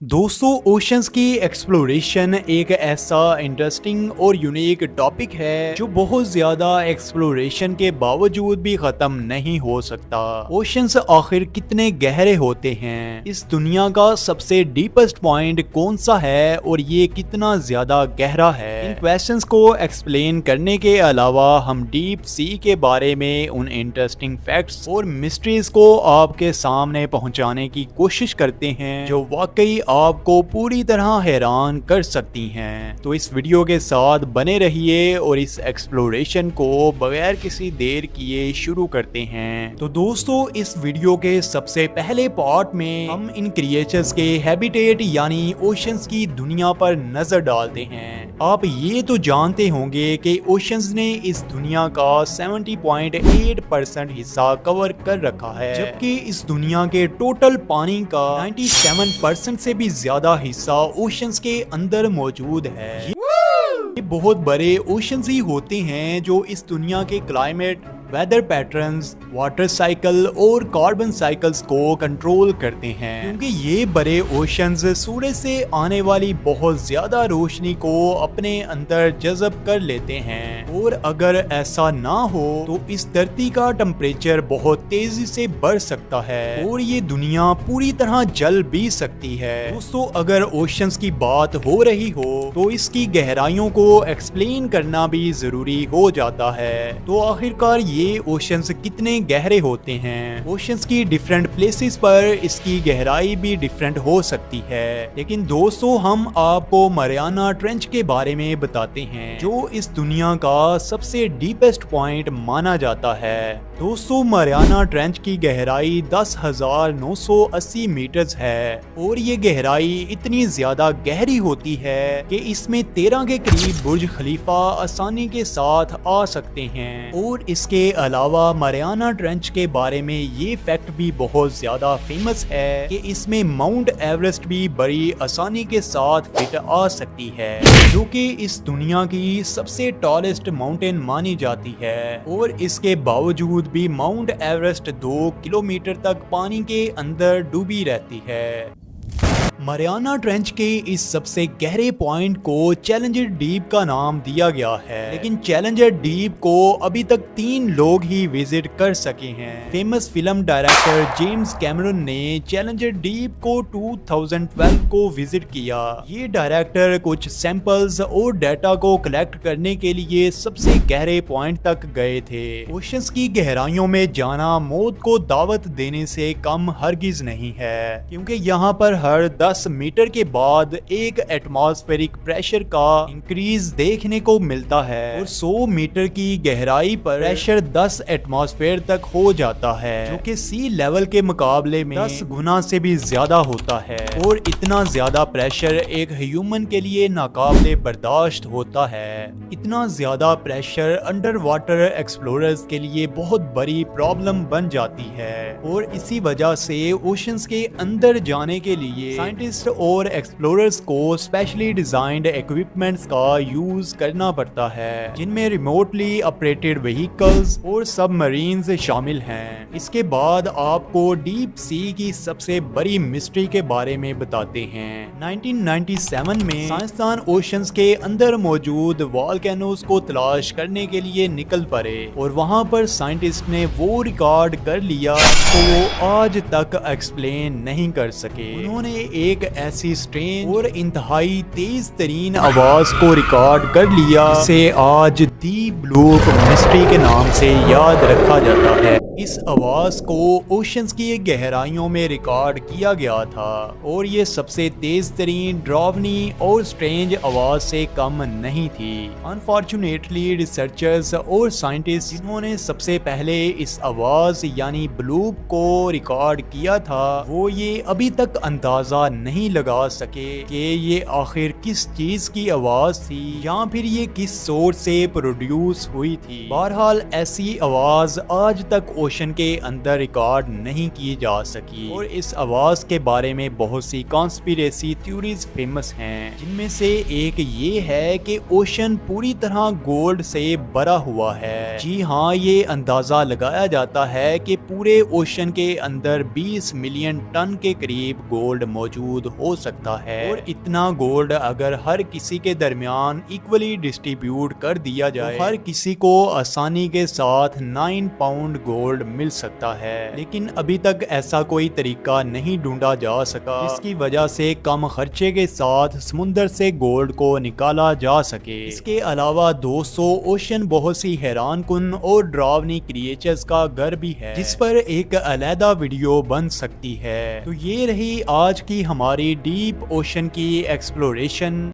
दोस्तों ओशंस की एक्सप्लोरेशन एक ऐसा इंटरेस्टिंग और यूनिक टॉपिक है जो बहुत ज़्यादा एक्सप्लोरेशन के बावजूद भी ख़त्म नहीं हो सकता। ओशंस आखिर कितने गहरे होते हैं, इस दुनिया का सबसे डीपेस्ट पॉइंट कौन सा है और ये कितना ज़्यादा गहरा है। इन क्वेश्चंस को एक्सप्लेन करने के अलावा हम डीप सी के बारे में उन इंटरेस्टिंग फैक्ट्स और मिस्ट्रीज को आपके सामने पहुंचाने की कोशिश करते हैं जो वाकई आपको पूरी तरह हैरान कर सकती हैं। तो इस वीडियो के साथ बने रहिए और इस एक्सप्लोरेशन को बगैर किसी देर किए शुरू करते हैं। तो दोस्तों इस वीडियो के सबसे पहले पार्ट में हम इन क्रिएचर्स के हैबिटेट यानी ओशंस की दुनिया पर नजर डालते हैं। आप ये तो जानते होंगे कि ओशंस ने इस दुनिया का 70.8% हिस्सा कवर कर रखा है, जबकि इस दुनिया के टोटल पानी का 97% से भी ज्यादा हिस्सा ओशंस के अंदर मौजूद है। ये बहुत बड़े ओशंस ही होते हैं जो इस दुनिया के climate, weather patterns, water cycle और कार्बन साइकिल्स को कंट्रोल करते हैं, क्योंकि ये बड़े ओशंस सूरज से आने वाली बहुत ज्यादा रोशनी को अपने अंदर जज़ब कर लेते हैं। और अगर ऐसा ना हो तो इस धरती का टेम्परेचर बहुत तेजी से बढ़ सकता है और ये दुनिया पूरी तरह जल भी सकती है। दोस्तों अगर ओशंस की बात हो रही हो तो इसकी गहराइयों को एक्सप्लेन करना भी जरूरी हो जाता है। तो आखिरकार ये ओशंस कितने गहरे होते हैं। ओशंस की डिफरेंट प्लेसेस पर इसकी गहराई भी डिफरेंट हो सकती है, लेकिन दोस्तों हम आपको मरियाना ट्रेंच के बारे में बताते हैं जो इस दुनिया का सबसे डीपेस्ट पॉइंट माना जाता है। दोस्तों मरियाना ट्रेंच की गहराई 10,980 मीटर्स है और ये गहराई इतनी ज्यादा गहरी होती है कि इसमें 13 के करीब बुर्ज खलीफा आसानी के साथ आ सकते हैं। और इसके अलावा मरियाना ट्रेंच के बारे में ये फैक्ट भी बहुत ज्यादा फेमस है कि इसमें माउंट एवरेस्ट भी बड़ी आसानी के साथ फिट आ सकती है, जो कि इस दुनिया की सबसे टॉलेस्ट माउंटेन मानी जाती है। और इसके बावजूद भी माउंट एवरेस्ट 2 किलोमीटर तक पानी के अंदर डूबी रहती है। मरियाना ट्रेंच के इस सबसे गहरे पॉइंट को चैलेंजर डीप का नाम दिया गया है, लेकिन चैलेंजर डीप को अभी तक 3 लोग ही विजिट कर सके हैं। Famous film director James Cameron ने चैलेंजर डीप को 2012 को विजिट किया। ये डायरेक्टर कुछ सैंपल्स और डाटा को कलेक्ट करने के लिए सबसे गहरे पॉइंट तक गए थे। ओशंस की गहराइयों में जाना मौत को दावत देने से कम हरगिज नहीं है, क्योंकि यहाँ पर हर 10 मीटर के बाद एक एटमॉस्फेरिक प्रेशर का इंक्रीज देखने को मिलता है और 100 मीटर की गहराई पर प्रेशर 10 एटमॉस्फेयर तक हो जाता है, जो कि सी लेवल के मुकाबले में 10 गुना से भी ज्यादा होता है। और इतना ज्यादा प्रेशर एक ह्यूमन के लिए नाकाबिले बर्दाश्त होता है। इतना ज्यादा प्रेशर अंडर वाटर एक्सप्लोरर्स के लिए बहुत बड़ी प्रॉब्लम बन जाती है और इसी वजह से ओशंस के अंदर जाने के लिए साइंटिस्ट और एक्सप्लोरर्स को स्पेशली डिजाइंड इक्विपमेंट्स का यूज करना पड़ता है, जिनमें रिमोटली ऑपरेटेड व्हीकल्स और सबमरीन्स शामिल हैं। इसके बाद आपको डीप सी की सबसे बड़ी मिस्ट्री के बारे में बताते हैं। 1997 में साइंसदान ओशंस के अंदर मौजूद वॉल्केनोस को तलाश करने के लिए निकल पड़े और वहां पर साइंटिस्ट ने वो रिकॉर्ड कर लिया तो वो आज तक एक्सप्लेन नहीं कर सके। उन्होंने एक ऐसी स्ट्रेंज और इंतहाई तेज तरीन आवाज को रिकॉर्ड कर लिया जिसे आज दी ब्लू मिस्ट्री के नाम से याद रखा जाता है। इस आवाज को ओशंस की गहराइयों में रिकॉर्ड किया गया था और ये सबसे तेज तरीन, ड्रावनी और स्ट्रेंज आवाज से कम नहीं थी। अनफॉर्चुनेटली रिसर्चर्स और साइंटिस्ट जिन्होंने सबसे पहले इस आवाज यानी ब्लूप को रिकॉर्ड किया था वो ये अभी तक अंदाजा नहीं लगा सके कि ये आखिर کس چیز کی آواز تھی یا پھر یہ کس سورس سے پروڈیوس ہوئی تھی۔ بہرحال ایسی آواز آج تک اوشن کے اندر ریکارڈ نہیں کی جا سکی اور اس آواز کے بارے میں بہت سی کانسپیریسی تھیوریز فیمس ہیں، جن میں سے ایک یہ ہے کہ اوشن پوری طرح گولڈ سے بھرا ہوا ہے۔ جی ہاں، یہ اندازہ لگایا جاتا ہے کہ پورے اوشن کے اندر 20 ملین ٹن کے قریب گولڈ موجود ہو سکتا ہے، اور اتنا گولڈ اگر ہر کسی کے درمیان ایکولی ڈسٹریبیوٹ کر دیا جائے تو ہر کسی کو آسانی کے ساتھ 9 پاؤنڈ گولڈ مل سکتا ہے۔ لیکن ابھی تک ایسا کوئی طریقہ نہیں ڈھونڈا جا سکا جس کی وجہ سے کم خرچے کے ساتھ سمندر سے گولڈ کو نکالا جا سکے۔ اس کے علاوہ دوستو، اوشن بہت سی حیران کن اور ڈراؤنی کریچرز کا گھر بھی ہے جس پر ایک علیحدہ ویڈیو بن سکتی ہے۔ تو یہ رہی آج کی ہماری ڈیپ اوشن کی ایکسپلوریشن۔